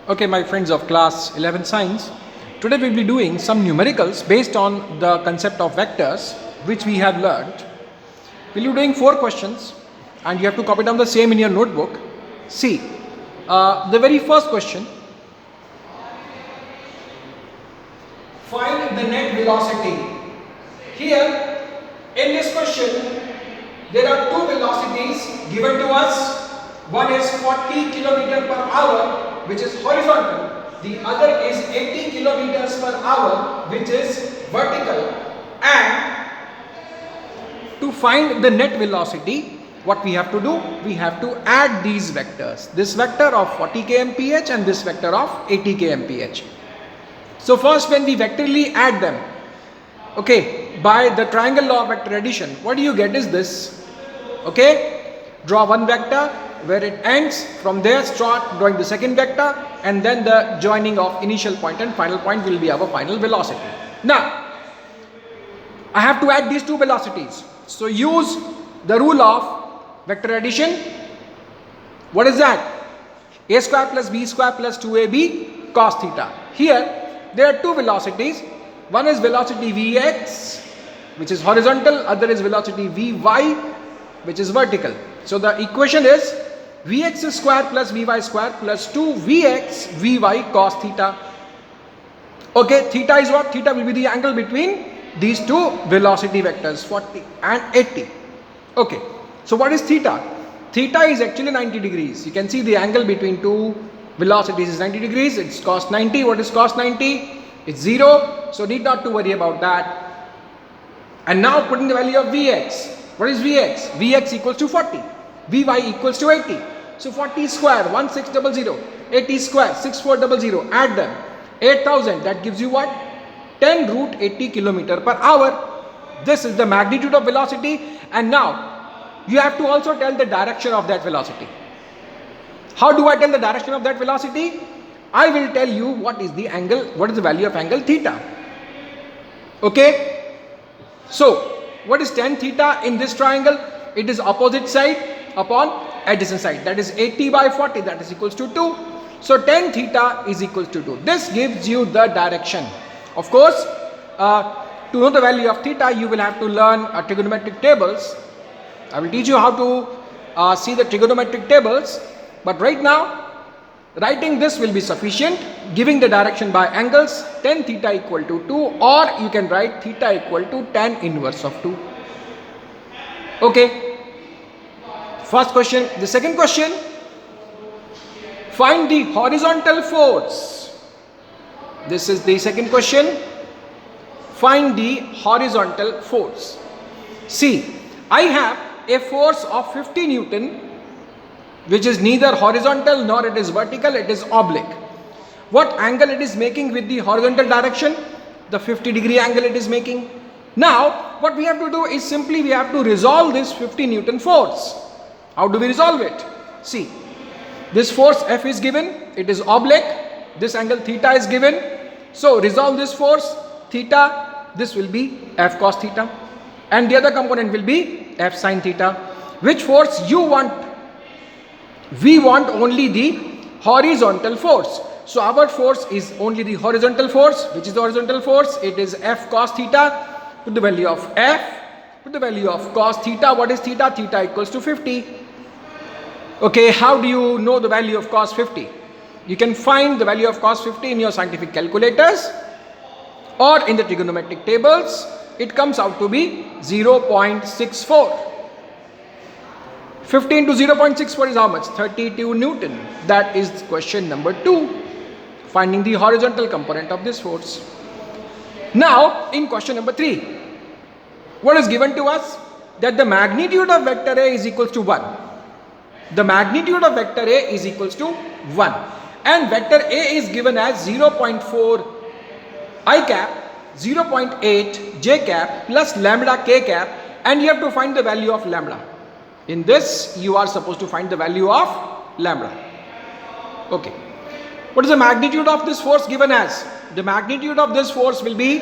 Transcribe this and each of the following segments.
Okay, my friends of class 11 science, today we will be doing some numericals based on the concept of vectors which we have learned. We will be doing 4 questions and you have to copy down the same in your notebook. See, the very first question, find the net velocity. Here, in this question, there are 2 velocities given to us. One is 40 km per hour, which is horizontal. The other is 80 kilometers per hour, which is vertical. And to find the net velocity, what we have to do? We have to add these vectors. This vector of 40 kmph and this vector of 80 kmph. So first, when we vectorially add them, okay, by the triangle law of vector addition, what do you get is this. Okay, draw one vector where it ends, from there start drawing the second vector, and then the joining of initial point and final point will be our final velocity. Now, I have to add these 2 velocities. So use the rule of vector addition. What is that? A square plus b square plus 2ab cos theta. Here, there are 2 velocities. One is velocity vx, which is horizontal, other is velocity vy, which is vertical. So the equation is vx square plus vy square plus 2vx vy cos theta. Okay, theta is what? Theta will be the angle between these 2 velocity vectors, 40 and 80. Okay, so what is theta? Theta is actually 90 degrees. You can see the angle between 2 velocities is 90 degrees. It's cos 90. What is cos 90? It's 0. So need not to worry about that. And now putting the value of vx. What is vx? Vx equals to 40. Vy equals to 80. So 40 square 1600, 80 square 6400. Add them. 8000. That gives you what? 10 root 80 kilometer per hour. This is the magnitude of velocity. And now you have to also tell the direction of that velocity. How do I tell the direction of that velocity? I will tell you what is the angle, what is the value of angle theta. Okay. So what is tan theta in this triangle? It is opposite side upon adjacent side. That is 80 by 40. That is equals to 2. So tan theta is equals to 2. This gives you the direction. Of course, to know the value of theta, you will have to learn trigonometric tables. I will teach you how to see the trigonometric tables. But right now, writing this will be sufficient. Giving the direction by angles, tan theta equal to 2, or you can write theta equal to tan inverse of 2. Okay. First question. The second question, find the horizontal force. This is the second question. Find the horizontal force. See, I have a force of 50 Newton, which is neither horizontal nor it is vertical, it is oblique. What angle it is making with the horizontal direction? The 50-degree angle it is making. Now, what we have to do is simply we have to resolve this 50 Newton force. How do we resolve it? See, this force F is given, it is oblique, this angle theta is given. So, resolve this force theta, this will be F cos theta, and the other component will be F sin theta. Which force you want? We want only the horizontal force. So our force is only the horizontal force. Which is the horizontal force? It is F cos theta. Put the value of F. Put the value of cos theta. What is theta? Theta equals to 50. Okay, how do you know the value of cos 50? You can find the value of cos 50 in your scientific calculators or in the trigonometric tables. It comes out to be 0.64. 15 to 0.64 is how much? 32 Newton. That is question number 2. Finding the horizontal component of this force. Now, in question number 3, what is given to us? That the magnitude of vector A is equals to 1. The magnitude of vector A is equals to 1. And vector A is given as 0.4 I cap, 0.8 j cap plus lambda k cap, and you have to find the value of lambda. In this, you are supposed to find the value of lambda. Okay. What is the magnitude of this force given as? The magnitude of this force will be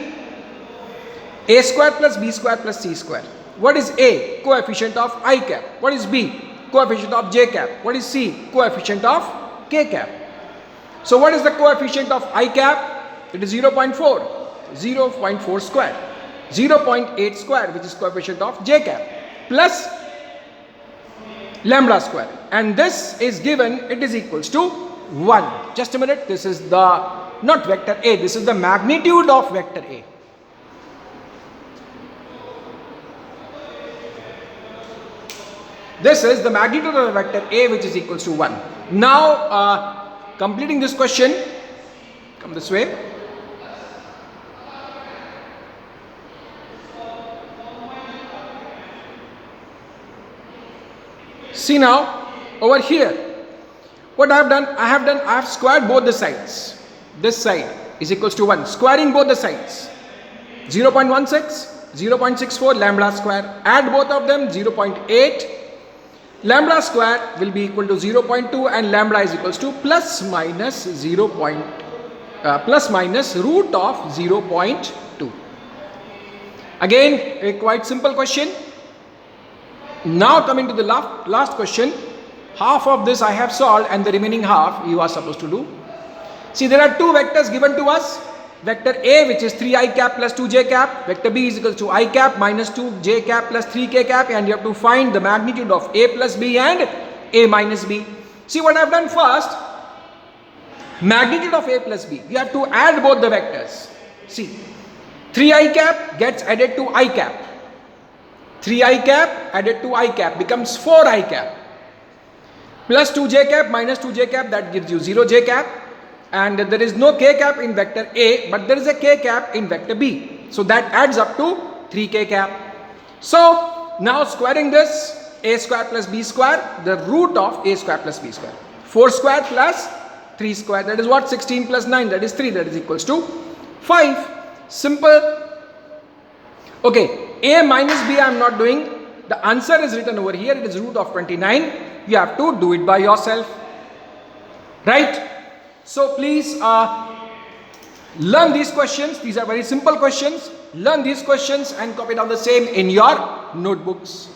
a square plus b square plus c square. What is A? Coefficient of I cap. What is B? Coefficient of j cap. What is C? Coefficient of k cap. So what is the coefficient of I cap? It is 0.4. 0.4 square. 0.8 square, which is coefficient of j cap, plus lambda square. And this is given, it is equals to 1. Just a minute. This is the, not vector A, this is the magnitude of vector A. This is the magnitude of the vector A, which is equals to 1. Now, completing this question, come this way. See now, over here, what I have done, I have squared both the sides. This side is equals to 1, squaring both the sides. 0.16, 0.64 lambda square, add both of them, 0.8. Lambda square will be equal to 0.2 and lambda is equals to plus minus root of 0.2. Again, a quite simple question. Now coming to the last question, half of this I have solved and the remaining half you are supposed to do. See, there are two vectors given to us. Vector A, which is 3i cap plus 2j cap. Vector B is equal to I cap minus 2j cap plus 3k cap, and you have to find the magnitude of A plus B and A minus B. See what I have done first. Magnitude of A plus B. You have to add both the vectors. See, 3i cap gets added to I cap. 3i cap added to I cap becomes 4i cap. Plus 2j cap minus 2j cap, that gives you 0j cap. And there is no k cap in vector A, but there is a k cap in vector B. So that adds up to 3k cap. So now squaring this, A square plus B square, the root of A square plus B square. 4 square plus 3 square, that is what? 16 plus 9, that is 3, that is equals to 5. Simple. Okay, A minus B I am not doing. The answer is written over here, it is root of 29. You have to do it by yourself. Right? So please learn these questions. These are very simple questions. Learn these questions and copy down the same in your notebooks.